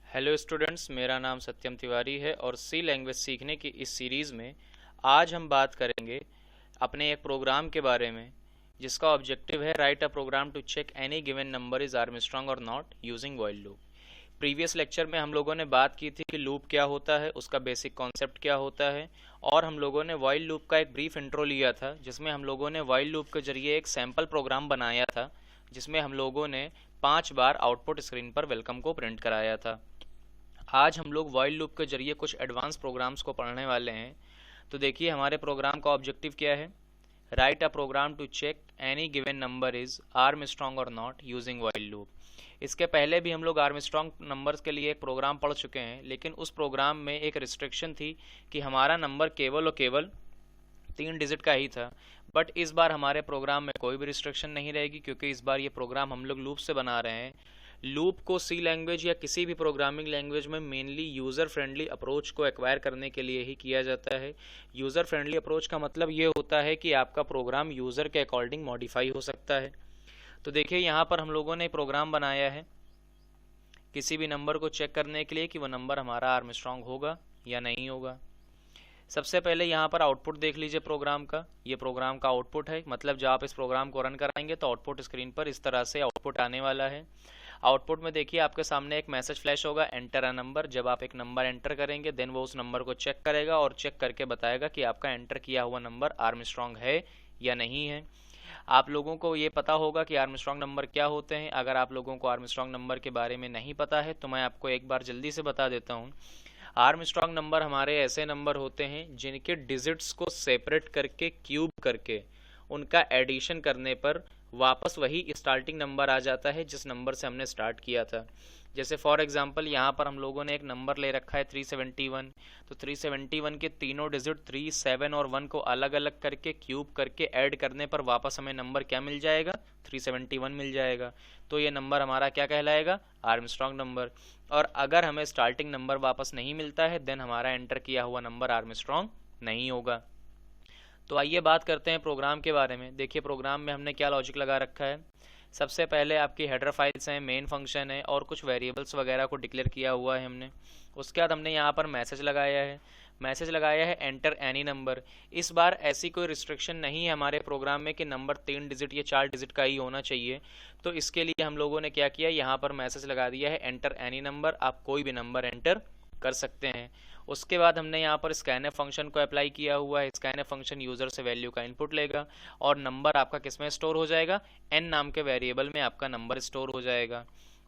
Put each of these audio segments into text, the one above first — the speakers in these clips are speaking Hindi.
हेलो स्टूडेंट्स, मेरा नाम सत्यम तिवारी है और सी लैंग्वेज सीखने की इस सीरीज़ में आज हम बात करेंगे अपने एक प्रोग्राम के बारे में जिसका ऑब्जेक्टिव है write a program to check any given number is Armstrong और not using while loop. Previous lecture में हम लोगों ने बात की थी कि लूप क्या होता है, उसका बेसिक कॉन्सेप्ट क्या होता है, और हम लोगों ने व्हाइल लूप का एक ब्रीफ इंट्रो लिया था जिसमें हम लोगों ने व्हाइल लूप के जरिए एक सैम्पल प्रोग्राम बनाया था जिसमें हम लोगों ने 5 बार आउटपुट स्क्रीन पर वेलकम को प्रिंट कराया था। आज हम लोग व्हाइल लूप के जरिए कुछ एडवांस प्रोग्राम्स को पढ़ने वाले हैं। तो देखिए हमारे प्रोग्राम का ऑब्जेक्टिव क्या है। Write a program to check any given number is Armstrong और नॉट यूजिंग व्हाइल लूप। इसके पहले भी हम लोग आर्मस्ट्रांग नंबर्स के लिए एक प्रोग्राम पढ़ चुके हैं, लेकिन उस प्रोग्राम में एक रिस्ट्रिक्शन थी कि हमारा नंबर केवल और केवल 3 डिजिट का ही था। बट इस बार हमारे प्रोग्राम में कोई भी रिस्ट्रिक्शन नहीं रहेगी, क्योंकि इस बार ये प्रोग्राम हम लोग लूप से बना रहे हैं। लूप को सी लैंग्वेज या किसी भी प्रोग्रामिंग लैंग्वेज में मेनली यूज़र फ्रेंडली अप्रोच को एक्वायर करने के लिए ही किया जाता है। यूज़र फ्रेंडली अप्रोच का मतलब ये होता है कि आपका प्रोग्राम यूज़र के अकॉर्डिंग मॉडिफाई हो सकता है। तो देखिए यहाँ पर हम लोगों ने प्रोग्राम बनाया है किसी भी नंबर को चेक करने के लिए कि वह नंबर हमारा आर्मस्ट्रांग होगा या नहीं होगा। सबसे पहले यहाँ पर आउटपुट देख लीजिए प्रोग्राम का। ये प्रोग्राम का आउटपुट है, मतलब जब आप इस प्रोग्राम को रन कराएंगे तो आउटपुट स्क्रीन पर इस तरह से आउटपुट आने वाला है। आउटपुट में देखिए आपके सामने एक मैसेज फ्लैश होगा, एंटर अ नंबर। जब आप एक नंबर एंटर करेंगे देन वो उस नंबर को चेक करेगा और चेक करके बताएगा कि आपका एंटर किया हुआ नंबर आर्मस्ट्रांग है या नहीं है। आप लोगों को ये पता होगा कि आर्मस्ट्रांग नंबर क्या होते हैं। अगर आप लोगों को आर्मस्ट्रांग नंबर के बारे में नहीं पता है तो मैं आपको एक बार जल्दी से बता देता हूँ। आर्मस्ट्रांग नंबर हमारे ऐसे नंबर होते हैं जिनके डिजिट्स को सेपरेट करके क्यूब करके उनका एडिशन करने पर वापस वही स्टार्टिंग नंबर आ जाता है जिस नंबर से हमने स्टार्ट किया था। जैसे फॉर एग्जांपल यहाँ पर हम लोगों ने एक नंबर ले रखा है 371। तो 371 के तीनों डिजिट 3, 7 और 1 को अलग अलग करके क्यूब करके ऐड करने पर वापस हमें नंबर क्या मिल जाएगा, 371 मिल जाएगा। तो ये नंबर हमारा क्या कहलाएगा, आर्मस्ट्रांग नंबर। और अगर हमें स्टार्टिंग नंबर वापस नहीं मिलता है देन हमारा एंटर किया हुआ नंबर आर्मस्ट्रांग नहीं होगा। तो आइए बात करते हैं प्रोग्राम के बारे में। देखिए प्रोग्राम में हमने क्या लॉजिक लगा रखा है। सबसे पहले आपकी हेडर फाइल्स हैं, मेन फंक्शन है और कुछ वेरिएबल्स वगैरह को डिक्लेयर किया हुआ है हमने। उसके बाद हमने यहाँ पर मैसेज लगाया है। मैसेज लगाया है एंटर एनी नंबर। इस बार ऐसी कोई रिस्ट्रिक्शन नहीं है हमारे प्रोग्राम में कि नंबर 3 डिजिट या 4 डिजिट का ही होना चाहिए। तो इसके लिए हम लोगों ने क्या किया, यहाँ पर मैसेज लगा दिया है एंटर एनी नंबर। आप कोई भी नंबर एंटर कर सकते हैं। उसके बाद हमने यहाँ पर स्कैनफ फंक्शन को अप्लाई किया हुआ है। स्कैनफ फंक्शन यूज़र से वैल्यू का इनपुट लेगा और नंबर आपका किस में स्टोर हो जाएगा, एन नाम के वेरिएबल में आपका नंबर स्टोर हो जाएगा।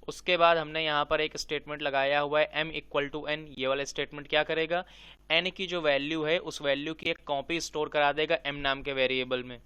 उसके बाद हमने यहाँ पर एक स्टेटमेंट लगाया हुआ है m इक्वल टू एन। ये वाला स्टेटमेंट क्या करेगा, n की जो वैल्यू है उस वैल्यू की एक कॉपी स्टोर करा देगा m नाम के वेरिएबल में।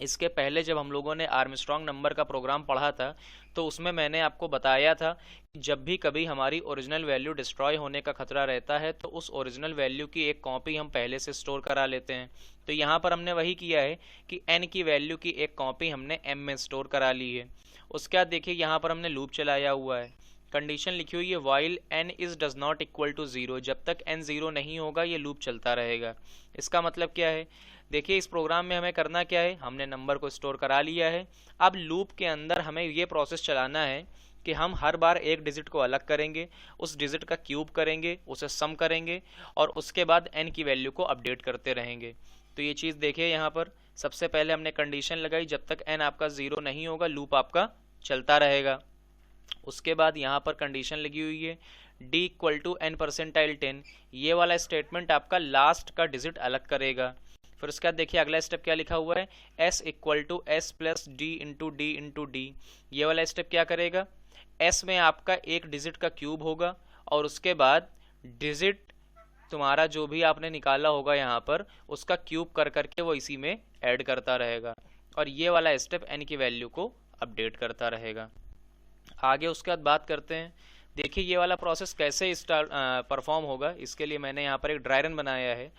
इसके पहले जब हम लोगों ने आर्मस्ट्रांग नंबर का प्रोग्राम पढ़ा था तो उसमें मैंने आपको बताया था कि जब भी कभी हमारी ओरिजिनल वैल्यू डिस्ट्रॉय होने का खतरा रहता है तो उस ओरिजिनल वैल्यू की एक कॉपी हम पहले से स्टोर करा लेते हैं। तो यहाँ पर हमने वही किया है कि n की वैल्यू की एक कॉपी हमने m में स्टोर करा ली है। उसके बाद देखिए यहाँ पर हमने लूप चलाया हुआ है। कंडीशन लिखी हुई है while n is does not equal to 0। जब तक n 0 नहीं होगा ये लूप चलता रहेगा। इसका मतलब क्या है, देखिए इस प्रोग्राम में हमें करना क्या है, हमने नंबर को स्टोर करा लिया है। अब लूप के अंदर हमें ये प्रोसेस चलाना है कि हम हर बार एक डिजिट को अलग करेंगे, उस डिजिट का क्यूब करेंगे, उसे सम करेंगे और उसके बाद n की वैल्यू को अपडेट करते रहेंगे। तो ये चीज़ देखिए यहाँ पर सबसे पहले हमने कंडीशन लगाई, जब तक n आपका 0 नहीं होगा लूप आपका चलता रहेगा। उसके बाद यहाँ पर कंडीशन लगी हुई है d equal to n percentile 10। ये वाला स्टेटमेंट आपका लास्ट का डिजिट अलग करेगा। फिर उसके बाद देखिए अगला स्टेप क्या लिखा हुआ है, s equal to s plus d into d into d. ये वाला स्टेप क्या करेगा, s में आपका एक डिजिट का क्यूब होगा और उसके बाद डिजिट तुम्हारा जो भी आपने निकाला होगा यहाँ पर उसका क्यूब कर करके वो इसी में ऐड करता रहेगा और ये वाला स्टेप n की वैल्यू को अपडेट करता रहेगा। आगे उसके बाद बात करते हैं। देखिए ये वाला प्रोसेस कैसे परफॉर्म होगा, इसके लिए मैंने यहाँ पर एक ड्राई रन बनाया है।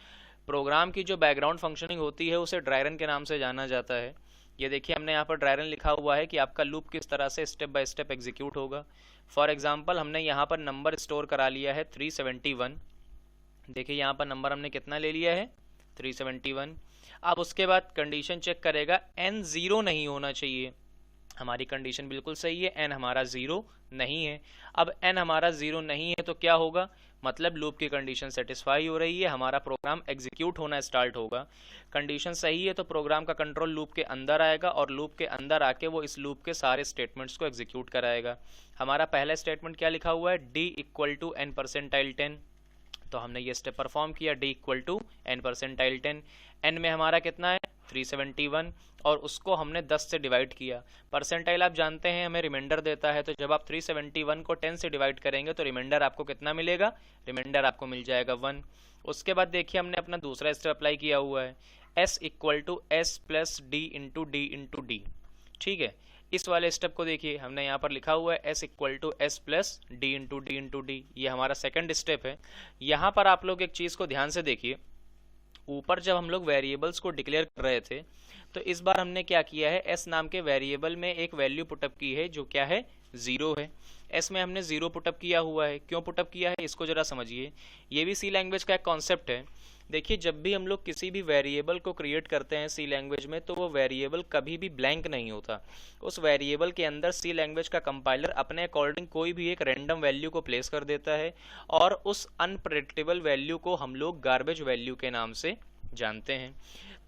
प्रोग्राम की जो बैकग्राउंड फंक्शनिंग होती है उसे ड्राई रन के नाम से जाना जाता है। ये देखिए हमने यहाँ पर ड्राई रन लिखा हुआ है कि आपका लूप किस तरह से स्टेप बाय स्टेप एग्जीक्यूट होगा। फॉर एग्जांपल हमने यहाँ पर नंबर स्टोर करा लिया है 371। देखिए यहाँ पर नंबर हमने कितना ले लिया है, 371। अब उसके बाद कंडीशन चेक करेगा n 0 नहीं होना चाहिए। हमारी कंडीशन बिल्कुल सही है, n हमारा 0 नहीं है। अब n हमारा 0 नहीं है तो क्या होगा, मतलब लूप की कंडीशन सेटिस्फाई हो रही है, हमारा प्रोग्राम एग्जीक्यूट होना स्टार्ट होगा। कंडीशन सही है तो प्रोग्राम का कंट्रोल लूप के अंदर आएगा और लूप के अंदर आके वो इस लूप के सारे स्टेटमेंट्स को एग्जीक्यूट कराएगा। हमारा पहला स्टेटमेंट क्या लिखा हुआ है, d equal to n percentile 10, तो हमने ये स्टेप परफॉर्म किया, d equal to n percentile 10, n में हमारा कितना है 371 और उसको हमने 10 से डिवाइड किया। परसेंटाइल आप जानते हैं हमें रिमाइंडर देता है, तो जब आप 371 को 10 से डिवाइड करेंगे तो रिमाइंडर आपको कितना मिलेगा, रिमाइंडर आपको मिल जाएगा 1। उसके बाद देखिए हमने अपना दूसरा स्टेप अप्लाई किया हुआ है, s equal to s plus d into d into d. ठीक है, इस वाले स्टेप को देखिए हमने यहाँ पर लिखा हुआ है s equal to s plus d into d into d, ये हमारा सेकंड स्टेप है। यहाँ पर आप लोग एक चीज़ को ध्यान से देखिए, ऊपर जब हम लोग वेरिएबल्स को डिक्लेयर कर रहे थे तो इस बार हमने क्या किया है, s नाम के वेरिएबल में एक वैल्यू पुटअप की है जो क्या है, 0 है। s में हमने 0 पुटअप किया हुआ है, क्यों पुटअप किया है इसको जरा समझिए, ये भी सी लैंग्वेज का एक कॉन्सेप्ट है। देखिए जब भी हम लोग किसी भी वेरिएबल को क्रिएट करते हैं सी लैंग्वेज में तो वो वेरिएबल कभी भी ब्लैंक नहीं होता, उस वेरिएबल के अंदर सी लैंग्वेज का कंपाइलर अपने अकॉर्डिंग कोई भी एक रैंडम वैल्यू को प्लेस कर देता है और उस अनप्रेडिक्टेबल वैल्यू को हम लोग गार्बेज वैल्यू के नाम से जानते हैं।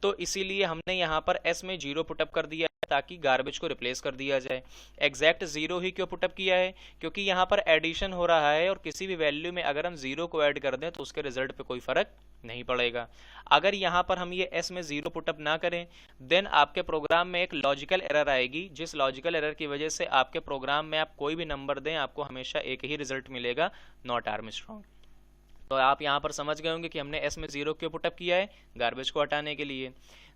तो इसीलिए हमने यहाँ पर s में 0 पुटअप कर दिया है ताकि गार्बेज को रिप्लेस कर दिया जाए। एग्जैक्ट 0 ही क्यों पुटअप किया है, क्योंकि यहाँ पर एडिशन हो रहा है और किसी भी वैल्यू में अगर हम 0 को ऐड कर दें तो उसके रिजल्ट पे कोई फर्क नहीं पड़ेगा। अगर यहाँ पर हम ये s में 0 पुटअप ना करें देन आपके प्रोग्राम में एक लॉजिकल एरर आएगी, जिस लॉजिकल एरर की वजह से आपके प्रोग्राम में आप कोई भी नंबर दें आपको हमेशा एक ही रिजल्ट मिलेगा, नॉट आर्मस्ट्रॉन्ग। तो आप यहाँ पर समझ गए होंगे कि हमने s में 0 क्यों पुटअप किया है, गार्बेज को हटाने के लिए।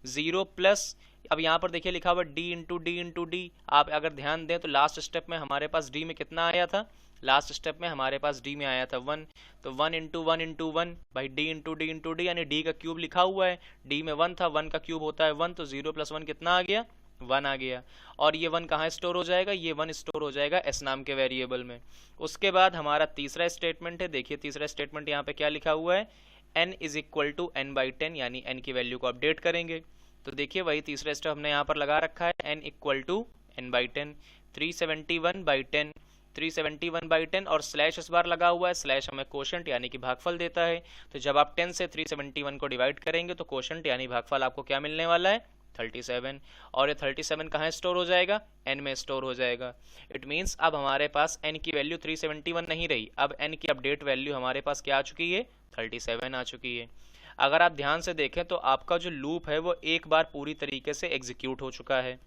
0 प्लस, अब यहाँ पर देखिए लिखा हुआ d into d into D, आप अगर ध्यान दें तो लास्ट स्टेप में हमारे पास d में कितना आया था, लास्ट स्टेप में हमारे पास d में आया था 1, तो 1 इंटू 1 इंटू 1 भाई d into d into D, यानी d का क्यूब लिखा हुआ है, d में 1 था, 1 का क्यूब होता है 1, तो 0 प्लस 1 कितना आ गया, 1 आ गया। और ये 1 कहाँ स्टोर हो जाएगा, ये 1 स्टोर हो जाएगा s नाम के वेरिएबल में। उसके बाद हमारा तीसरा स्टेटमेंट है, देखिए तीसरा स्टेटमेंट यहाँ पे क्या लिखा हुआ है, n is equal to n by 10, यानी n की वैल्यू को अपडेट करेंगे। तो देखिए वही तीसरा स्टेप हमने यहाँ पर लगा रखा है, n equal to n by 10, 371 by 10, 371 by 10 और स्लैश इस बार लगा हुआ है, स्लैश हमें कोशेंट यानी कि भागफल देता है। तो जब आप 10 से 371 को डिवाइड करेंगे तो कोशेंट यानी भागफल आपको क्या मिलने वाला है, 37, और ये 37 कहाँ स्टोर हो जाएगा, n में स्टोर हो जाएगा। इट मीन्स अब हमारे पास n की वैल्यू 371 नहीं रही, अब n की अपडेट वैल्यू हमारे पास क्या आ चुकी है, 37 आ चुकी है। अगर आप ध्यान से देखें तो आपका जो लूप है वो एक बार पूरी तरीके से एग्जीक्यूट हो चुका है।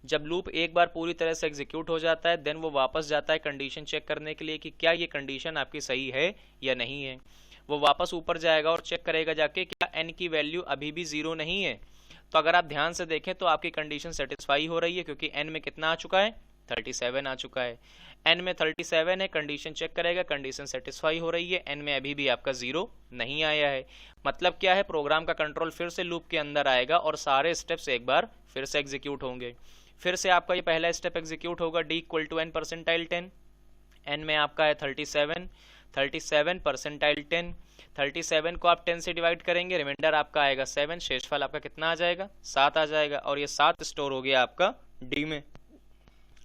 जब लूप एक बार पूरी तरह से एग्जीक्यूट हो जाता है देन वो वापस जाता है कंडीशन चेक करने के लिए कि क्या ये कंडीशन आपकी सही है या नहीं है। वो वापस ऊपर जाएगा और चेक करेगा जाके क्या n की वैल्यू अभी भी 0 नहीं है। तो अगर आप ध्यान से देखें तो आपकी कंडीशन सेटिस्फाई हो रही है क्योंकि n में कितना आ चुका है, 37 आ चुका है। n में 37 है, कंडीशन चेक करेगा, कंडीशन सेटिस्फाई हो रही है, n में अभी भी आपका 0 नहीं आया है। मतलब क्या है, प्रोग्राम का कंट्रोल फिर से लूप के अंदर आएगा और सारे स्टेप्स एक बार फिर से एग्जीक्यूट होंगे। फिर से आपका ये पहला स्टेप एग्जीक्यूट होगा, d equal to n percentile 10, n में आपका है 37, 37 परसेंटाइल 10, 37 को आप 10 से डिवाइड करेंगे, रिमाइंडर आपका आएगा 7, शेषफल आपका कितना आ जाएगा, 7 आ जाएगा, और ये 7 स्टोर हो गया आपका d में।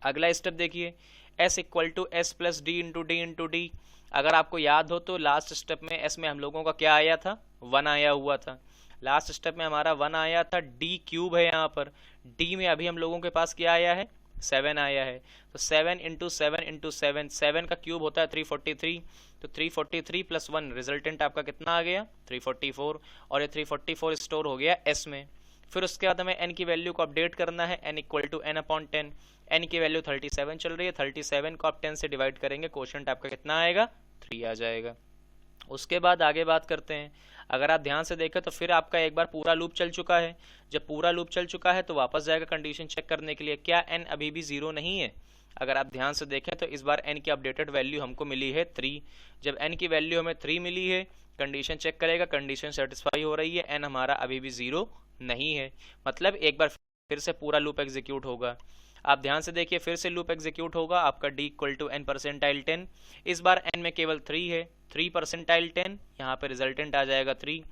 अगला स्टेप देखिए, s equal to s plus d into d into d. अगर आपको याद हो तो लास्ट स्टेप में s में हम लोगों का क्या आया था, 1 आया हुआ था। लास्ट स्टेप में हमारा 1 आया था, d क्यूब है यहाँ पर, d में अभी हम लोगों के पास क्या आया है, 7 आया है। तो 7 इंटू 7 इंटू 7, 7 का क्यूब होता है 343, तो 343 प्लस 1 रिजल्टेंट आपका कितना आ गया, 344, और ये 344 स्टोर हो गया s में। फिर उसके बाद हमें n की वैल्यू को अपडेट करना है, n equal to n upon 10, n की वैल्यू 37 चल रही है, 37 को आप 10 से डिवाइड करेंगे, कोशेंट आपका कितना आएगा, 3 आ जाएगा। उसके बाद आगे बात करते हैं। अगर आप ध्यान से देखें तो फिर आपका एक बार पूरा लूप चल चुका है। जब पूरा लूप चल चुका है तो वापस जाएगा कंडीशन चेक करने के लिए, क्या n अभी भी 0 नहीं है। अगर आप ध्यान से देखें तो इस बार n की अपडेटेड वैल्यू हमको मिली है 3। जब n की वैल्यू हमें 3 मिली है, कंडीशन चेक करेगा, कंडीशन सेटिस्फाई हो रही है, n हमारा अभी भी 0 नहीं है, मतलब एक बार फिर से पूरा लूप एग्जीक्यूट होगा। आप ध्यान से देखिए, फिर से लूप एग्जीक्यूट होगा, आपका d equal to n percentile 10, इस बार n में केवल 3 है, 3 परसेंटाइल 10, यहाँ पर रिजल्टेंट आ जाएगा 3।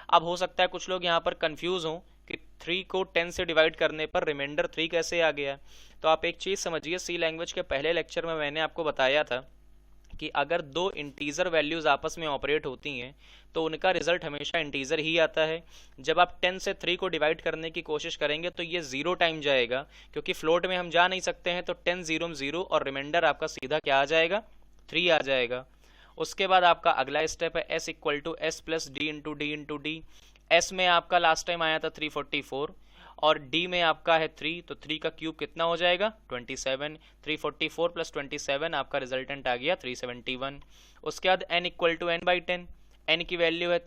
अब हो सकता है कुछ लोग यहाँ पर कंफ्यूज हों कि 3 को 10 से डिवाइड करने पर रिमाइंडर 3 कैसे आ गया। तो आप एक चीज़ समझिए, सी लैंग्वेज के पहले लेक्चर में मैंने आपको बताया था कि अगर दो इंटीजर वैल्यूज़ आपस में ऑपरेट होती हैं तो उनका रिजल्ट हमेशा इंटीजर ही आता है। जब आप 10 से 3 को डिवाइड करने की कोशिश करेंगे तो ये 0 टाइम जाएगा, क्योंकि फ्लोट में हम जा नहीं सकते हैं, तो 10 0 0 और रिमाइंडर आपका सीधा क्या आ जाएगा, 3 आ जाएगा। उसके बाद आपका अगला स्टेप है s equal to s plus d into d into d. S में आपका लास्ट टाइम आया था 344 और d में आपका है 3, तो 3 का क्यूब कितना हो जाएगा 27। 344 प्लस 27 आपका रिजल्टेंट आ गया 371। उसके बाद n equal to n by 10, n की वैल्यू है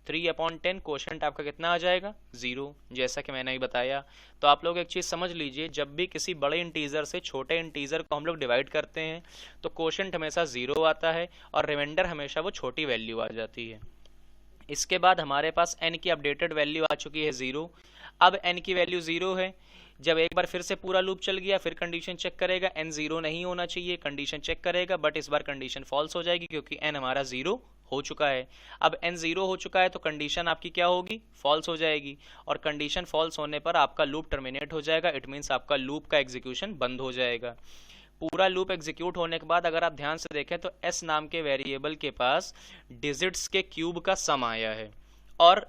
3 अपॉन 10, क्वोशंट आपका कितना आ जाएगा 0, जैसा कि मैंने ही बताया। तो आप लोग एक चीज़ समझ लीजिए, जब भी किसी बड़े इंटीजर से छोटे इंटीजर को हम लोग डिवाइड करते हैं तो क्वोशंट हमेशा 0 आता है और रिमाइंडर हमेशा वो छोटी वैल्यू आ जाती है। इसके बाद हमारे पास n की अपडेटेड वैल्यू आ चुकी है 0। अब n की वैल्यू 0 है, जब एक बार फिर से पूरा लूप चल गया फिर कंडीशन चेक करेगा, n 0 नहीं होना चाहिए, कंडीशन चेक करेगा, बट इस बार कंडीशन फॉल्स हो जाएगी क्योंकि n हमारा 0 हो चुका है। अब n 0 हो चुका है तो कंडीशन आपकी क्या होगी, फॉल्स हो जाएगी, और कंडीशन फॉल्स होने पर आपका लूप टर्मिनेट हो जाएगा। इट मीन्स आपका लूप का एग्जीक्यूशन बंद हो जाएगा। पूरा लूप एग्जीक्यूट होने के बाद अगर आप ध्यान से देखें तो s नाम के वेरिएबल के पास डिजिट्स के क्यूब का सम आया है, और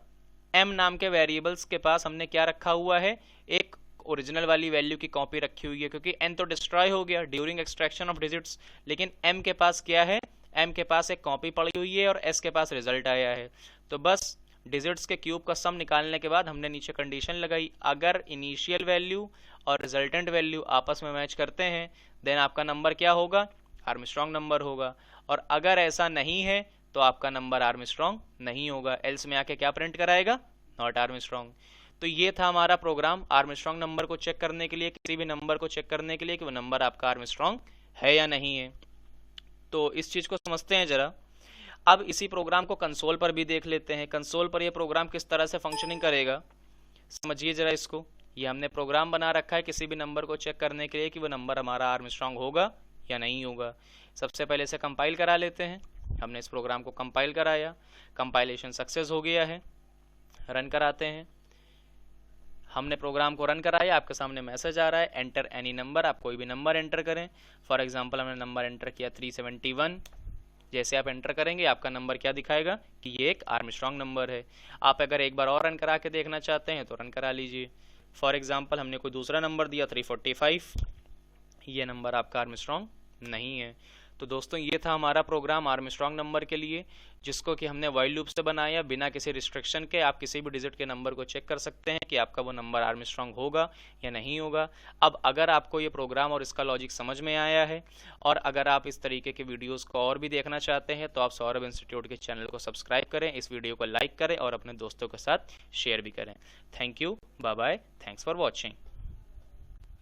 m नाम के वेरिएबल्स के पास हमने क्या रखा हुआ है, एक ओरिजिनल वाली वैल्यू की कॉपी रखी हुई है, क्योंकि n तो डिस्ट्रॉय हो गया ड्यूरिंग एक्सट्रैक्शन ऑफ डिजिट्स, लेकिन m के पास क्या है, m के पास एक कॉपी पड़ी हुई है और s के पास रिजल्ट आया है। तो बस डिजिट्स के क्यूब का सम निकालने के बाद हमने नीचे कंडीशन लगाई, अगर इनिशियल वैल्यू और रिजल्टेंट वैल्यू आपस में मैच करते हैं देन आपका नंबर क्या होगा, आर्मस्ट्रॉन्ग नंबर होगा, और अगर ऐसा नहीं है तो आपका नंबर आर्मस्ट्रॉन्ग नहीं होगा, एल्स में आके क्या प्रिंट कराएगा, नॉट आर्मस्ट्रॉन्ग। तो ये था हमारा प्रोग्राम आर्मस्ट्रॉन्ग नंबर को चेक करने के लिए, किसी भी नंबर को चेक करने के लिए कि वो नंबर आपका आर्मस्ट्रॉन्ग है या नहीं है। तो इस चीज़ को समझते हैं जरा। अब इसी प्रोग्राम को कंसोल पर भी देख लेते हैं, कंसोल पर ये प्रोग्राम किस तरह से फंक्शनिंग करेगा, समझिए जरा इसको। ये हमने प्रोग्राम बना रखा है किसी भी नंबर को चेक करने के लिए कि वो नंबर हमारा आर्मस्ट्रॉन्ग होगा या नहीं होगा। सबसे पहले इसे कंपाइल करा लेते हैं। हमने इस प्रोग्राम को कंपाइल कराया, कंपाइलेशन सक्सेस हो गया है, रन कराते हैं। हमने प्रोग्राम को रन कराया, आपके सामने मैसेज आ रहा है एंटर एनी नंबर, आप कोई भी नंबर एंटर करें। फॉर एग्जांपल हमने नंबर एंटर किया 371। जैसे आप एंटर करेंगे आपका नंबर क्या दिखाएगा कि ये एक आर्मस्ट्रॉन्ग नंबर है। आप अगर एक बार और रन करा के देखना चाहते हैं तो रन करा लीजिए। फॉर एग्जांपल हमने कोई दूसरा नंबर दिया 345, ये नंबर आपका आर्मस्ट्रॉन्ग नहीं है। तो दोस्तों ये था हमारा प्रोग्राम आर्मस्ट्रॉन्ग नंबर के लिए, जिसको कि हमने व्हाइल लूप से बनाया बिना किसी रिस्ट्रिक्शन के। आप किसी भी डिजिट के नंबर को चेक कर सकते हैं कि आपका वो नंबर आर्मस्ट्रॉन्ग होगा या नहीं होगा। अब अगर आपको ये प्रोग्राम और इसका लॉजिक समझ में आया है, और अगर आप इस तरीके के वीडियोस को और भी देखना चाहते हैं तो आप सौरभ इंस्टीट्यूट के चैनल को सब्सक्राइब करें, इस वीडियो को लाइक करें और अपने दोस्तों के साथ शेयर भी करें। Thank you, bye bye, thanks for watching.